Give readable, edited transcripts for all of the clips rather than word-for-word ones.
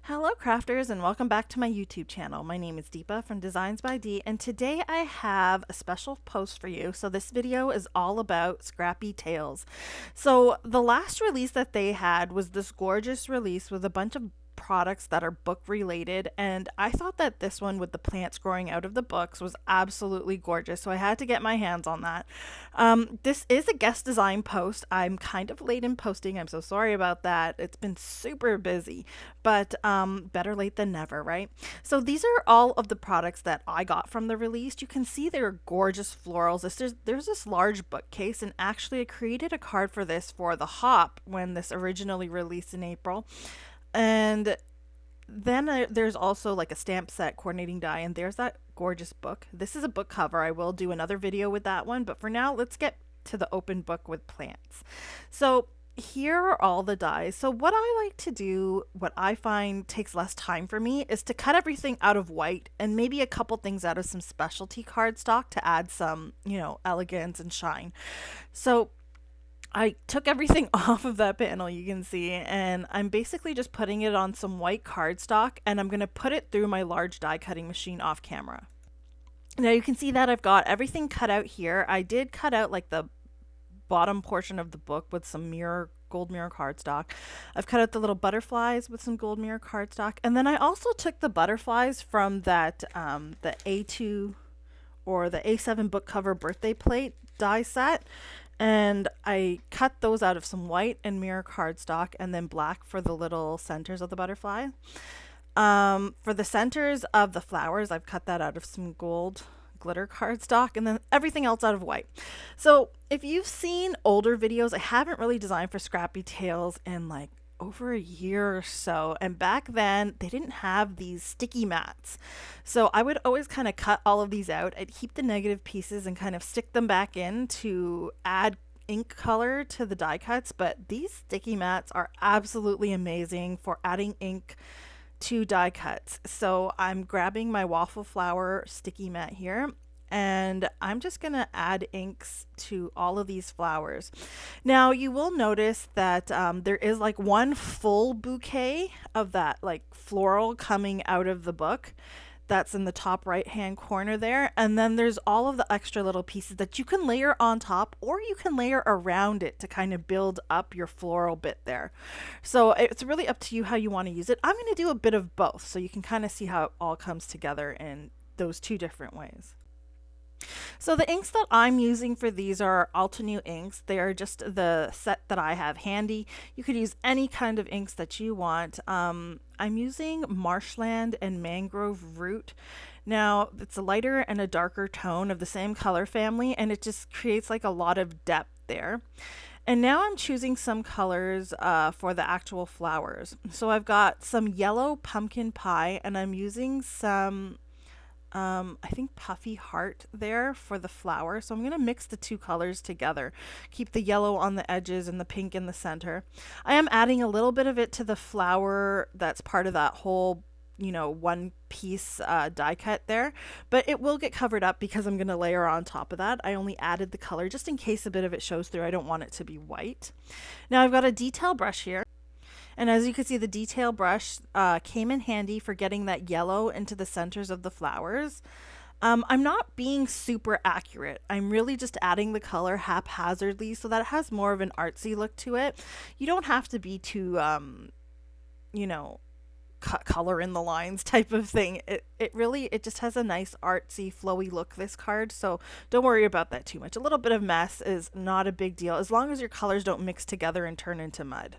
Hello crafters and welcome back to my YouTube channel. My name is Deepa from DeeZinesByD and today I have a special post for you. So this video is all about Scrappy Tails. So the last release that they had was this gorgeous release with a bunch of products that are book related, and I thought that this one with the plants growing out of the books was absolutely gorgeous, so I had to get my hands on that. This is a guest design post. I'm kind of late in posting. I'm so sorry about that. It's been super busy, but better late than never, right? So these are all of the products that I got from the release. You can see they're gorgeous florals. There's this large bookcase, and actually I created a card for this for the Hop when this originally released in April. And then there's also like a stamp set coordinating die, and there's that gorgeous book. This is a book cover. I will do another video with that one, but for now, let's get to the open book with plants. So here are all the dies. So what I like to do, what I find takes less time for me, is to cut everything out of white and maybe a couple things out of some specialty cardstock to add some, elegance and shine. So I took everything off of that panel, you can see, and I'm basically just putting it on some white cardstock, and I'm going to put it through my large die cutting machine off camera. Now you can see that I've got everything cut out here. I did cut out like the bottom portion of the book with some gold mirror cardstock. I've cut out the little butterflies with some gold mirror cardstock, and then I also took the butterflies from that the A2 or the A7 book cover birthday plate die set, and I cut those out of some white and mirror cardstock and then black for the little centers of the butterfly. For the centers of the flowers, I've cut that out of some gold glitter cardstock, and then everything else out of white. So if you've seen older videos, I haven't really designed for Scrappy Tails in like over a year or so, and back then they didn't have these sticky mats, so I would always kind of cut all of these out. I'd keep the negative pieces and kind of stick them back in to add ink color to the die cuts, but these sticky mats are absolutely amazing for adding ink to die cuts. So I'm grabbing my waffle flower sticky mat here, and I'm just going to add inks to all of these flowers. Now you will notice that there is like one full bouquet of that like floral coming out of the book. That's in the top right hand corner there, and then there's all of the extra little pieces that you can layer on top, or you can layer around it to kind of build up your floral bit there. So it's really up to you how you want to use it. I'm going to do a bit of both so you can kind of see how it all comes together in those two different ways. So the inks that I'm using for these are Altenew inks. They are just the set that I have handy. You could use any kind of inks that you want. I'm using Marshland and Mangrove Root. Now it's a lighter and a darker tone of the same color family, and it just creates like a lot of depth there. And now I'm choosing some colors for the actual flowers. So I've got some yellow pumpkin pie, and I'm using some I think puffy heart there for the flower. So I'm going to mix the two colors together. Keep the yellow on the edges and the pink in the center. I am adding a little bit of it to the flower that's part of that whole, one piece die cut there, but it will get covered up because I'm going to layer on top of that. I only added the color just in case a bit of it shows through. I don't want it to be white. Now I've got a detail brush here. And as you can see, the detail brush came in handy for getting that yellow into the centers of the flowers. I'm not being super accurate. I'm really just adding the color haphazardly so that it has more of an artsy look to it. You don't have to be too, cut color in the lines type of thing. It just has a nice artsy flowy look, this card, so don't worry about that too much. A little bit of mess is not a big deal as long as your colors don't mix together and turn into mud.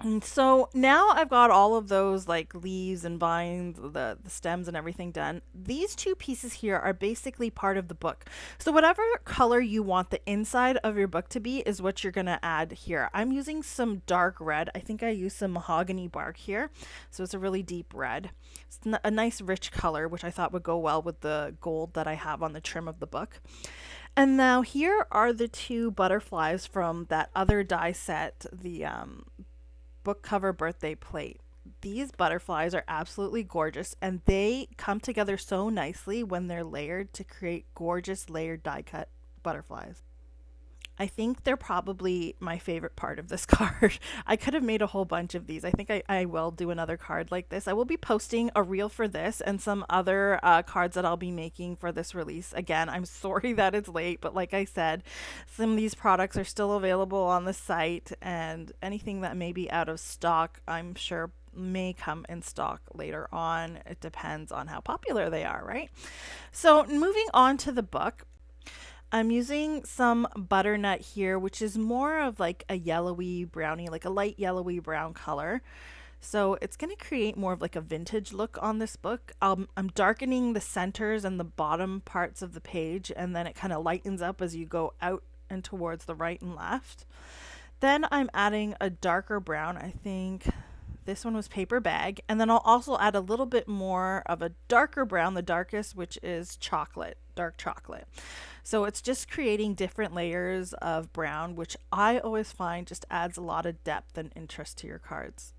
And so now I've got all of those like leaves and vines, the stems and everything done. These two pieces here are basically part of the book. So whatever color you want the inside of your book to be is what you're going to add here. I'm using some dark red. I think I used some mahogany bark here. So it's a really deep red. It's a nice rich color, which I thought would go well with the gold that I have on the trim of the book. And now here are the two butterflies from that other die set, the book cover birthday plate. These butterflies are absolutely gorgeous, and they come together so nicely when they're layered to create gorgeous layered die cut butterflies. I think they're probably my favorite part of this card. I could have made a whole bunch of these. I think I will do another card like this. I will be posting a reel for this and some other cards that I'll be making for this release. Again, I'm sorry that it's late, but like I said, some of these products are still available on the site, and anything that may be out of stock, I'm sure may come in stock later on. It depends on how popular they are, right? So, moving on to the book. I'm using some butternut here, which is more of like a yellowy brownie, like a light yellowy brown color. So it's going to create more of like a vintage look on this book. I'm darkening the centers and the bottom parts of the page, and then it kind of lightens up as you go out and towards the right and left. Then I'm adding a darker brown. I think this one was paper bag. And then I'll also add a little bit more of a darker brown, the darkest, which is chocolate, dark chocolate. So it's just creating different layers of brown, which I always find just adds a lot of depth and interest to your cards.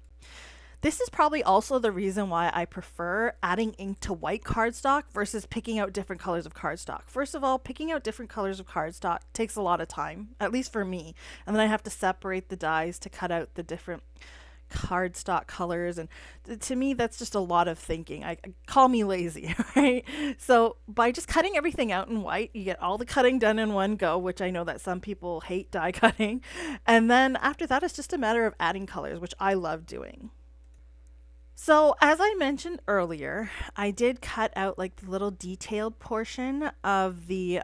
This is probably also the reason why I prefer adding ink to white cardstock versus picking out different colors of cardstock. First of all, picking out different colors of cardstock takes a lot of time, at least for me. And then I have to separate the dies to cut out the different cardstock colors, and to me that's just a lot of thinking. I call me lazy, right? So by just cutting everything out in white, you get all the cutting done in one go, which I know that some people hate die cutting, and then after that it's just a matter of adding colors, which I love doing. So, as I mentioned earlier, I did cut out like the little detailed portion of the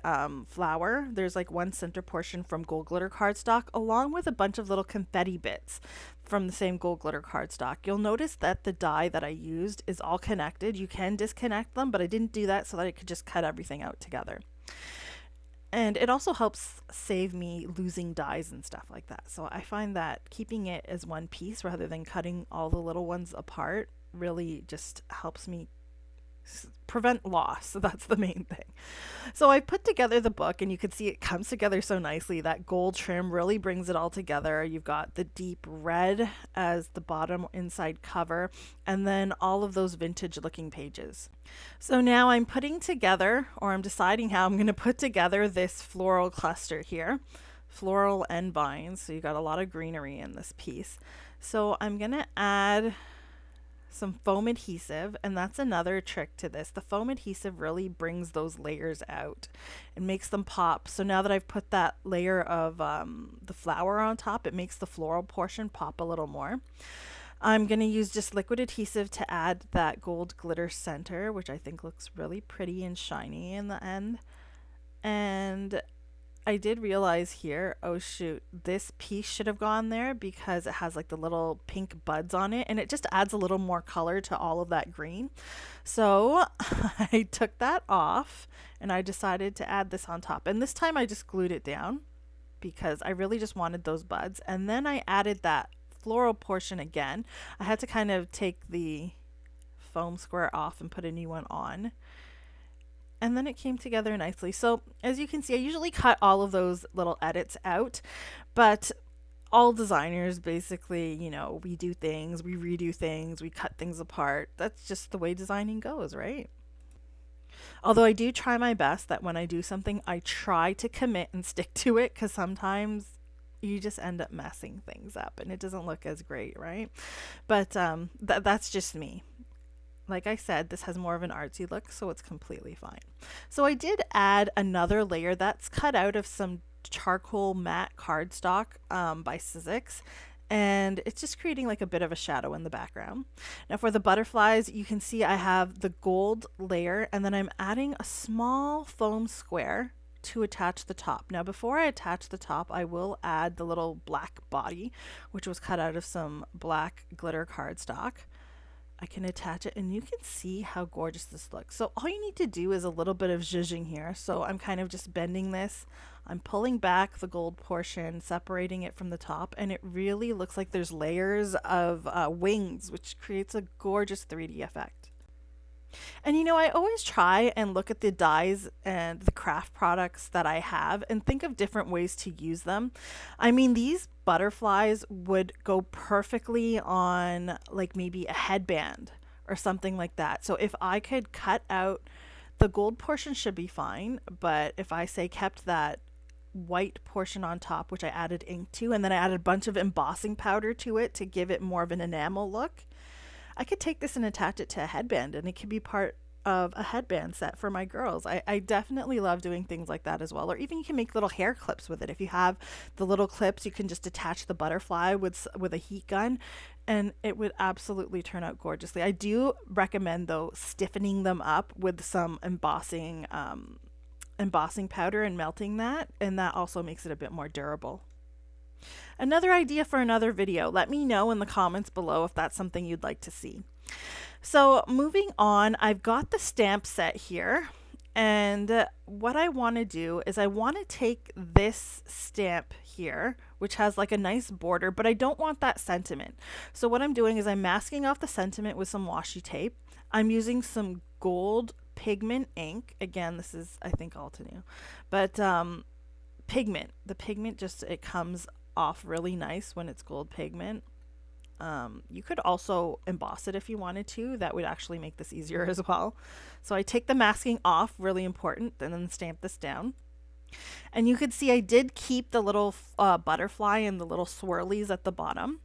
flower. There's like one center portion from gold glitter cardstock, along with a bunch of little confetti bits from the same gold glitter cardstock. You'll notice that the die that I used is all connected. You can disconnect them, but I didn't do that so that I could just cut everything out together. And it also helps save me losing dies and stuff like that. So I find that keeping it as one piece rather than cutting all the little ones apart really just helps me prevent loss. So that's the main thing. So I put together the book, and you can see it comes together so nicely. That gold trim really brings it all together. You've got the deep red as the bottom inside cover, and then all of those vintage looking pages. So now I'm putting together, or I'm deciding how I'm going to put together this floral cluster here. Floral and vines. So you got a lot of greenery in this piece. So I'm going to add some foam adhesive, and that's another trick to this. The foam adhesive really brings those layers out and makes them pop. So now that I've put that layer of the flower on top, it makes the floral portion pop a little more. I'm going to use just liquid adhesive to add that gold glitter center, which I think looks really pretty and shiny in the end. And I did realize here, oh shoot, this piece should have gone there because it has like the little pink buds on it, and it just adds a little more color to all of that green. So I took that off and I decided to add this on top. And this time I just glued it down because I really just wanted those buds. And then I added that floral portion again. I had to kind of take the foam square off and put a new one on. And then it came together nicely. So as you can see, I usually cut all of those little edits out, but all designers basically, we do things, we redo things, we cut things apart. That's just the way designing goes, right? Although I do try my best that when I do something, I try to commit and stick to it, because sometimes you just end up messing things up and it doesn't look as great, right? But that's just me. Like I said, this has more of an artsy look, so it's completely fine. So I did add another layer that's cut out of some charcoal matte cardstock by Sizzix, and it's just creating like a bit of a shadow in the background. Now for the butterflies, you can see I have the gold layer, and then I'm adding a small foam square to attach the top. Now before I attach the top, I will add the little black body, which was cut out of some black glitter cardstock. I can attach it, and you can see how gorgeous this looks. So all you need to do is a little bit of zhuzhing here. So I'm kind of just bending this. I'm pulling back the gold portion, separating it from the top, and it really looks like there's layers of wings, which creates a gorgeous 3D effect. And I always try and look at the dies and the craft products that I have and think of different ways to use them. I mean, these butterflies would go perfectly on like maybe a headband or something like that. So if I could cut out the gold portion, should be fine, but if I say kept that white portion on top, which I added ink to, and then I added a bunch of embossing powder to it to give it more of an enamel look. I could take this and attach it to a headband, and it could be part of a headband set for my girls. I definitely love doing things like that as well. Or even you can make little hair clips with it. If you have the little clips, you can just attach the butterfly with a heat gun, and it would absolutely turn out gorgeously. I do recommend though stiffening them up with some embossing powder and melting that, and that also makes it a bit more durable. Another idea for another video. Let me know in the comments below if that's something you'd like to see. So moving on, I've got the stamp set here, and what I want to do is I want to take this stamp here, which has like a nice border, but I don't want that sentiment. So what I'm doing is I'm masking off the sentiment with some washi tape. I'm using some gold pigment ink. Again, this is, I think, all to new, but the pigment just, it comes off really nice when it's gold pigment. You could also emboss it if you wanted to. That would actually make this easier as well. So I take the masking off, really important, and then stamp this down. And you could see I did keep the little butterfly and the little swirlies at the bottom.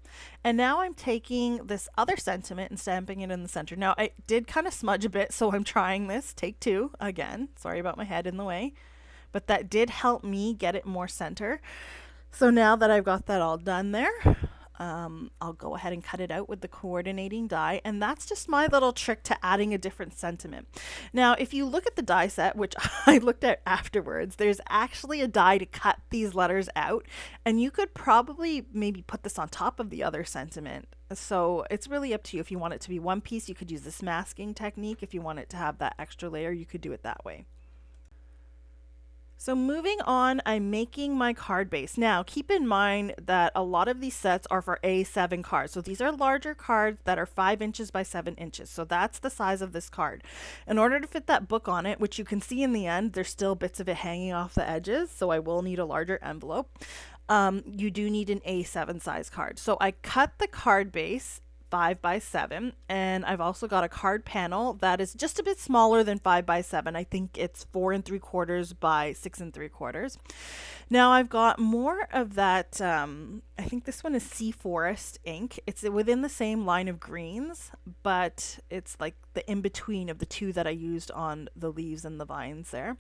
And now I'm taking this other sentiment and stamping it in the center. Now I did kind of smudge a bit, so I'm trying this. Take two again. Sorry about my head in the way. But that did help me get it more center. So now that I've got that all done there, I'll go ahead and cut it out with the coordinating die, and that's just my little trick to adding a different sentiment. Now, if you look at the die set, which I looked at afterwards, there's actually a die to cut these letters out, and you could probably maybe put this on top of the other sentiment. So it's really up to you. If you want it to be one piece, you could use this masking technique. If you want it to have that extra layer, you could do it that way. So moving on, I'm making my card base. Now, keep in mind that a lot of these sets are for A7 cards. So these are larger cards that are 5 inches by 7 inches. So that's the size of this card. In order to fit that book on it, which you can see in the end, there's still bits of it hanging off the edges. So I will need a larger envelope. You do need an A7 size card. So I cut the card base 5 by 7, and I've also got a card panel that is just a bit smaller than 5 by 7. I think it's 4 3/4 by 6 3/4. Now I've got more of that, I think this one is Sea Forest ink. It's within the same line of greens, but it's like the in-between of the two that I used on the leaves and the vines there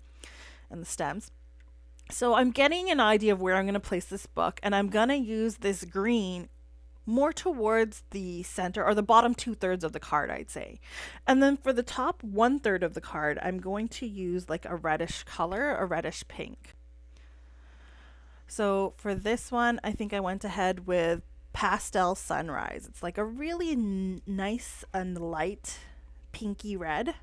and the stems. So I'm getting an idea of where I'm going to place this book, and I'm going to use this green more towards the center or the bottom 2/3 of the card, I'd say. And then for the top 1/3 of the card, I'm going to use like a reddish color, a reddish pink. So for this one, I think I went ahead with Pastel Sunrise. It's like a really nice and light pinky red.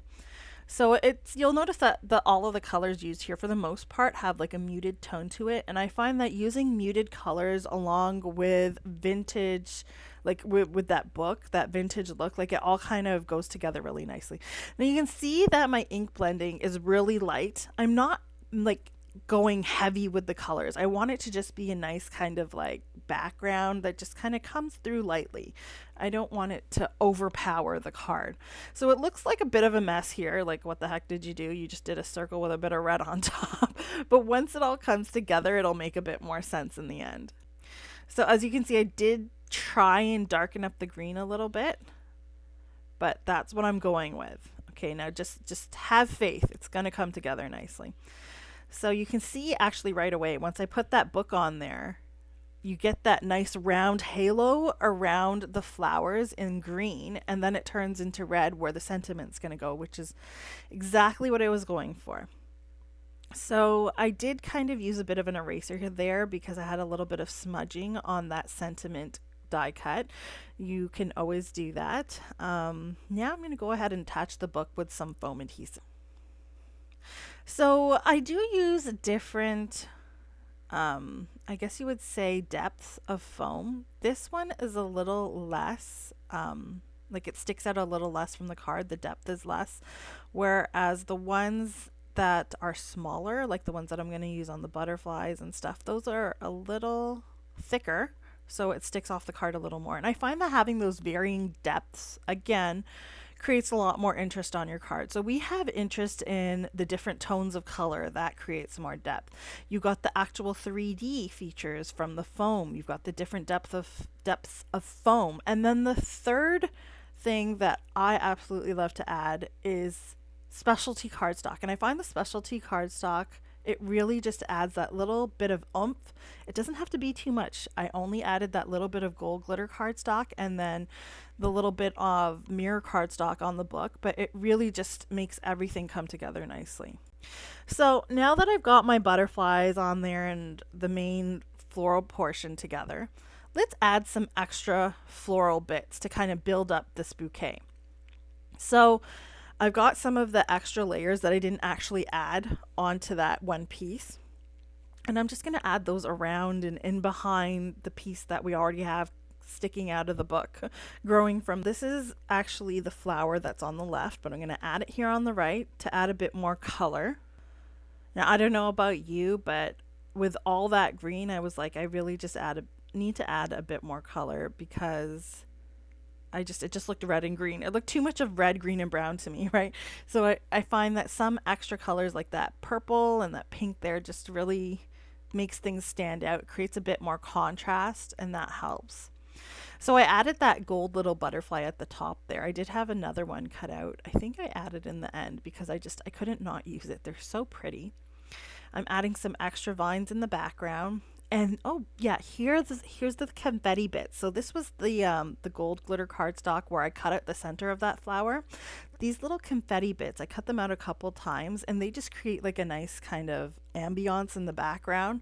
So you'll notice that all of the colors used here for the most part have like a muted tone to it, and I find that using muted colors along with vintage, like with that book, that vintage look, like it all kind of goes together really nicely. Now you can see that my ink blending is really light. I'm not like going heavy with the colors. I want it to just be a nice kind of like background that just kind of comes through lightly. I don't want it to overpower the card. So it looks like a bit of a mess here. Like, what the heck did you do? You just did a circle with a bit of red on top. But once it all comes together, it'll make a bit more sense in the end. So as you can see, I did try and darken up the green a little bit, but that's what I'm going with. Okay, now just have faith. It's going to come together nicely. So you can see actually right away, once I put that book on there, you get that nice round halo around the flowers in green, and then it turns into red where the sentiment's going to go, which is exactly what I was going for. So I did kind of use a bit of an eraser there because I had a little bit of smudging on that sentiment die cut. You can always do that. Now I'm going to go ahead and attach the book with some foam adhesive. So I do use different, I guess you would say, depths of foam. This one is a little less, like it sticks out a little less from the card. The depth is less, whereas the ones that are smaller, like the ones that I'm going to use on the butterflies and stuff, those are a little thicker, so it sticks off the card a little more. And I find that having those varying depths, again, creates a lot more interest on your card. So we have interest in the different tones of color. That creates more depth. You got the actual 3D features from the foam. You've got the different depths of foam. And then the third thing that I absolutely love to add is specialty cardstock. And I find the specialty cardstock, it really just adds that little bit of oomph. It doesn't have to be too much. I only added that little bit of gold glitter cardstock and then the little bit of mirror cardstock on the book, but it really just makes everything come together nicely. So now that I've got my butterflies on there and the main floral portion together, let's add some extra floral bits to kind of build up this bouquet. So I've got some of the extra layers that I didn't actually add onto that one piece. And I'm just going to add those around and in behind the piece that we already have sticking out of the book, growing from. This is actually the flower that's on the left, but I'm going to add it here on the right to add a bit more color. Now, I don't know about you, but with all that green, I was like, I really just need to add a bit more color because it just looked red and green. It looked too much of red, green, and brown to me, right? So I find that some extra colors like that purple and that pink there just really makes things stand out. It creates a bit more contrast, and that helps. So I added that gold little butterfly at the top there. I did have another one cut out. I think I added in the end because I couldn't not use it. They're so pretty. I'm adding some extra vines in the background. And oh yeah, here's the confetti bit. So this was the gold glitter cardstock where I cut out the center of that flower. These little confetti bits, I cut them out a couple times, and they just create like a nice kind of ambiance in the background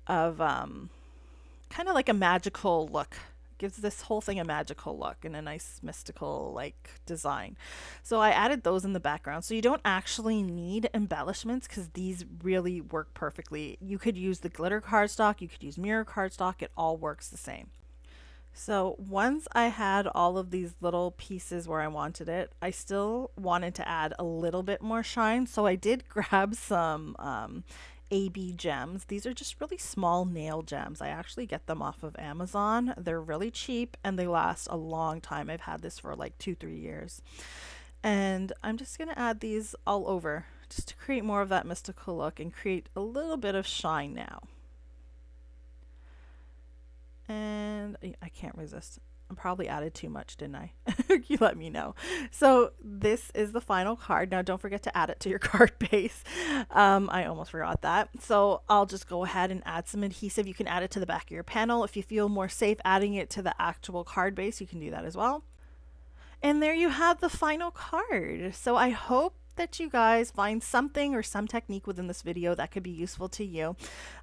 of kind of like a magical look. Gives this whole thing a magical look and a nice mystical like design. So I added those in the background. So you don't actually need embellishments because these really work perfectly. You could use the glitter cardstock, you could use mirror cardstock, it all works the same. So once I had all of these little pieces where I wanted it, I still wanted to add a little bit more shine. So I did grab some AB gems. These are just really small nail gems. I actually get them off of Amazon. They're really cheap and they last a long time. I've had this for like 2-3 years. And I'm just going to add these all over just to create more of that mystical look and create a little bit of shine now. And I can't resist. I probably added too much, didn't I? You let me know. So this is the final card. Now don't forget to add it to your card base. I almost forgot that. So I'll just go ahead and add some adhesive. You can add it to the back of your panel. If you feel more safe adding it to the actual card base, you can do that as well. And there you have the final card. So I hope that you guys find something or some technique within this video that could be useful to you.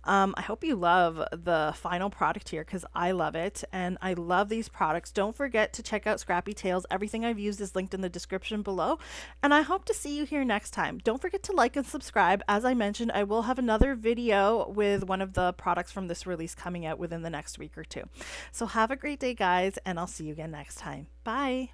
I hope you love the final product here because I love it and I love these products. Don't forget to check out Scrappy Tails. Everything I've used is linked in the description below, and I hope to see you here next time. Don't forget to like and subscribe. As I mentioned, I will have another video with one of the products from this release coming out within the next week or two. So have a great day, guys, and I'll see you again next time. Bye.